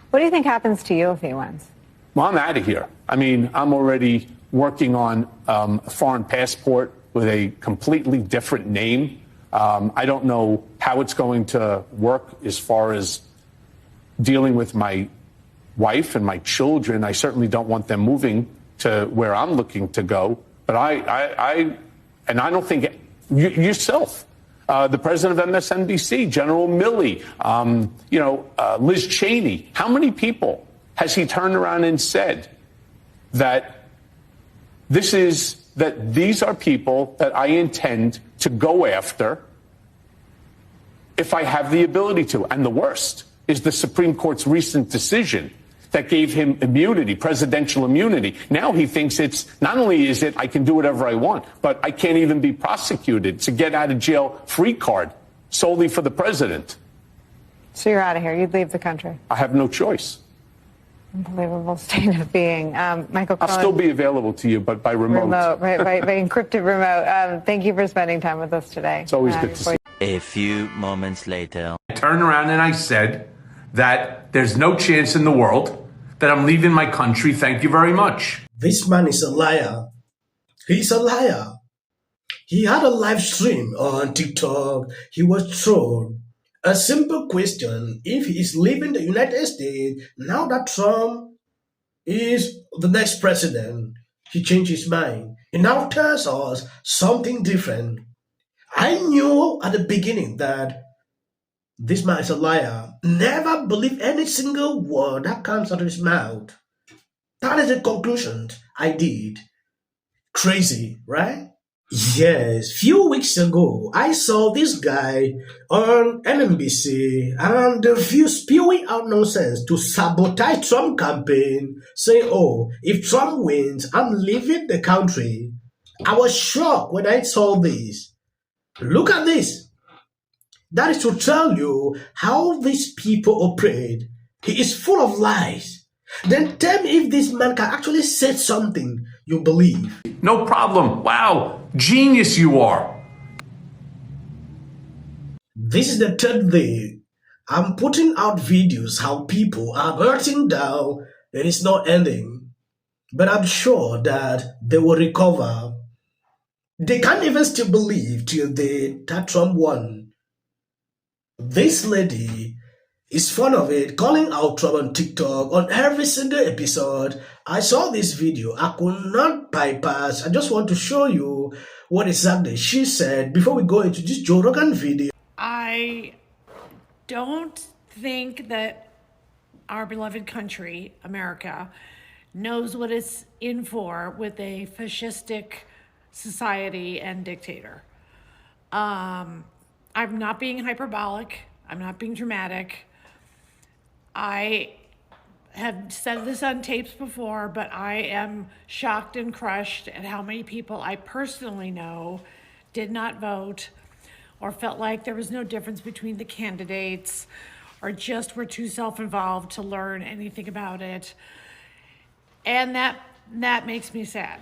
What do you think happens to you if he wins? Well, I'm out of here. I mean, I'm already working on a foreign passport with a completely different name. I don't know how it's going to work as far as dealing with my wife and my children. I certainly don't want them moving to where I'm looking to go. But I don't think yourself, the president of MSNBC, General Milley, Liz Cheney, how many people has he turned around and said that these are people that I intend to go after if I have the ability to? And the worst is the Supreme Court's recent decision that gave him immunity, presidential immunity. Now he thinks it's not only is it I can do whatever I want, but I can't even be prosecuted. It's a get out of jail free card solely for the president. So you're out of here. You'd leave the country. I have no choice. Unbelievable state of being. Michael Cohen, I'll still be available to you, but by remote. By encrypted remote. Thank you for spending time with us today. It's always good to see you. A few moments later. I turned around and I said that there's no chance in the world that I'm leaving my country. Thank you very much. This man is a liar. He's a liar. He had a live stream on TikTok. He was trolled. A simple question: if he is leaving the United States now that Trump is the next president, he changed his mind. He now tells us something different. I knew at the beginning that this man is a liar. Never believe any single word that comes out of his mouth. That is the conclusion I did. Crazy, right? Yes, few weeks ago, I saw this guy on NBC and the view spewing out nonsense to sabotage Trump campaign, saying, oh, if Trump wins, I'm leaving the country. I was shocked when I saw this. Look at this. That is to tell you how these people operate. He is full of lies. Then tell me if this man can actually say something you believe. No problem. Wow. Genius you are. This is the third day. I'm putting out videos how people are hurting down and it's not ending. But I'm sure that they will recover. They can't even still believe till that Trump won. This lady is fond of it, calling out Trump on TikTok on every single episode. I saw this video. I could not bypass. I just want to show you what exactly she said before we go into this Joe Rogan video. I don't think that our beloved country, America, knows what it's in for with a fascistic society and dictator. I'm not being hyperbolic. I'm not being dramatic. I have said this on tapes before, but I am shocked and crushed at how many people I personally know did not vote or felt like there was no difference between the candidates or just were too self-involved to learn anything about it. And that makes me sad.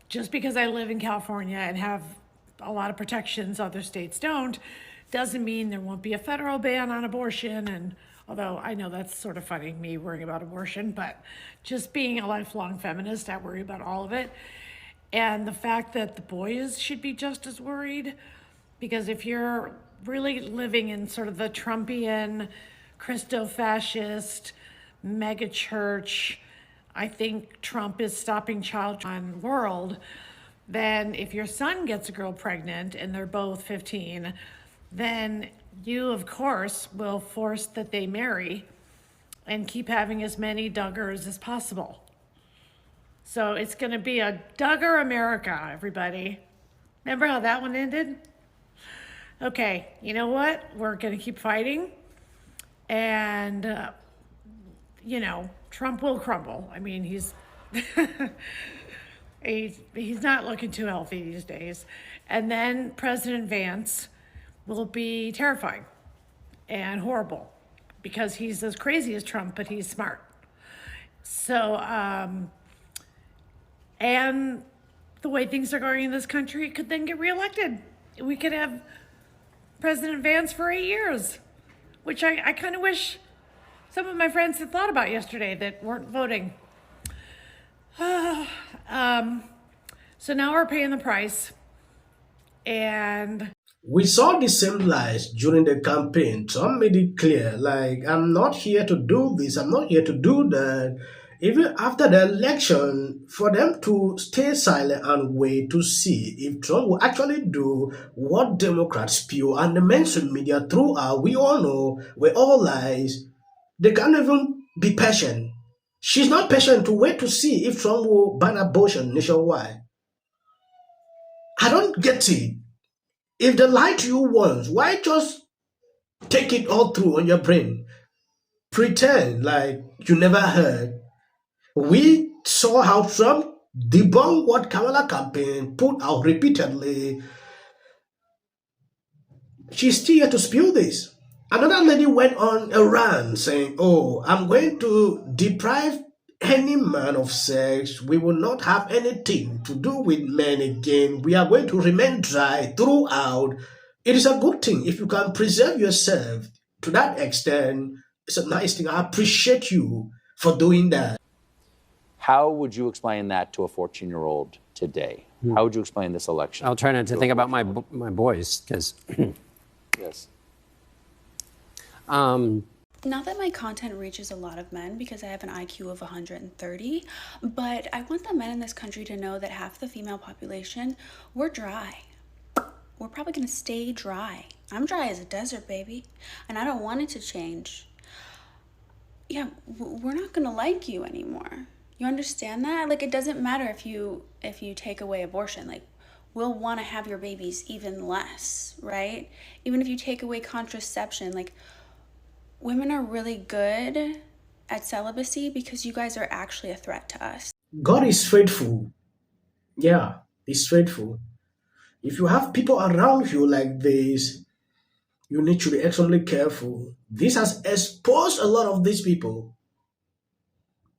Just because I live in California and have a lot of protections other states don't, doesn't mean there won't be a federal ban on abortion. And although I know that's sort of funny, me worrying about abortion, but just being a lifelong feminist, I worry about all of it. And the fact that the boys should be just as worried, because if you're really living in sort of the Trumpian, Christo-fascist, mega church, I think Trump is stopping child world, then if your son gets a girl pregnant and they're both 15, then you, of course, will force that they marry and keep having as many Duggars as possible. So it's going to be a Duggar America, everybody. Remember how that one ended? Okay, you know what? We're going to keep fighting. And, Trump will crumble. I mean, he's not looking too healthy these days. And then President Vance will be terrifying and horrible because he's as crazy as Trump, but he's smart. So, and the way things are going in this country, it could then get reelected. We could have President Vance for 8 years, which I kind of wish some of my friends had thought about yesterday that weren't voting. So now we're paying the price. And we saw the same lies during the campaign. Trump made it clear, like, I'm not here to do this, I'm not here to do that. Even after the election, for them to stay silent and wait to see if Trump will actually do what Democrats spew and the mainstream media throughout, we all know, were all lies. They can't even be patient. She's not patient to wait to see if Trump will ban abortion nationwide. I don't get it. If they lied to you once, why just take it all through on your brain? Pretend like you never heard. We saw how Trump debunked what Kamala campaign put out repeatedly. She's still here to spew this. Another lady went on a rant saying, oh, I'm going to deprive any man of sex. We will not have anything to do with men again. We are going to remain dry throughout. It is a good thing if you can preserve yourself to that extent. It's a nice thing. I appreciate you for doing that. How would you explain that to a 14-year-old today? How would you explain this election? I'll try not to think about my boys, because... Yes. Not that my content reaches a lot of men because I have an IQ of 130, but I want the men in this country to know that half the female population, we're dry. We're probably going to stay dry. I'm dry as a desert, baby, and I don't want it to change. Yeah, we're not going to like you anymore. You understand that? Like, it doesn't matter if you take away abortion. Like, we'll want to have your babies even less, right? Even if you take away contraception, like, women are really good at celibacy because you guys are actually a threat to us. God is faithful. Yeah, He's faithful. If you have people around you like this, you need to be extremely careful. This has exposed a lot of these people.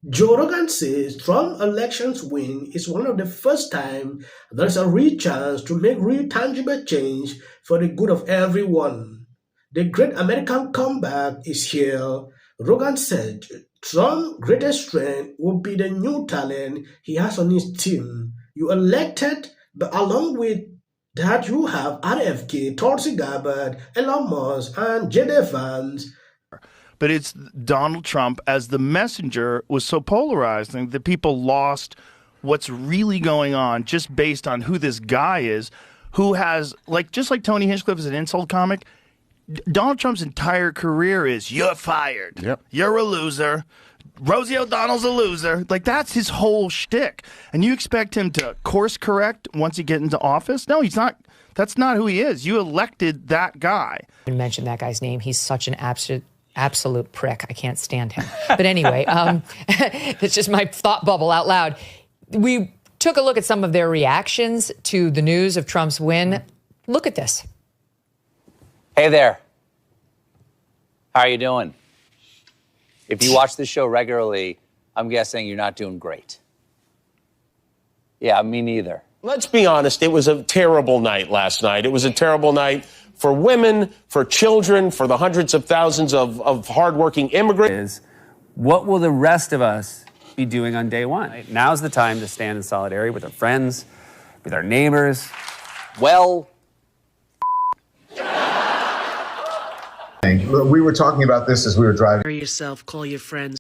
Joe Rogan says Trump elections win is one of the first time there's a real chance to make real tangible change for the good of everyone. The great American comeback is here. Rogan said Trump's greatest strength will be the new talent he has on his team. You elected, but along with that you have RFK, Tulsi Gabbard, Elon Musk, and JD Vance. But it's Donald Trump as the messenger was so polarizing that people lost what's really going on just based on who this guy is, who has, like, just like Tony Hinchcliffe is an insult comic, Donald Trump's entire career is, you're fired. Yep. You're a loser. Rosie O'Donnell's a loser. Like, that's his whole shtick. And you expect him to course correct once he gets into office? No, he's not. That's not who he is. You elected that guy. I mentioned that guy's name. He's such an absolute prick. I can't stand him. But anyway, it's just my thought bubble out loud. We took a look at some of their reactions to the news of Trump's win. Look at this. Hey there. How are you doing? If you watch this show regularly, I'm guessing you're not doing great. Yeah, me neither. Let's be honest, it was a terrible night last night. It was a terrible night for women, for children, for the hundreds of thousands of hardworking immigrants. What will the rest of us be doing on day one? Now's the time to stand in solidarity with our friends, with our neighbors. Well, we were talking about this as we were driving. Yourself, call your friends.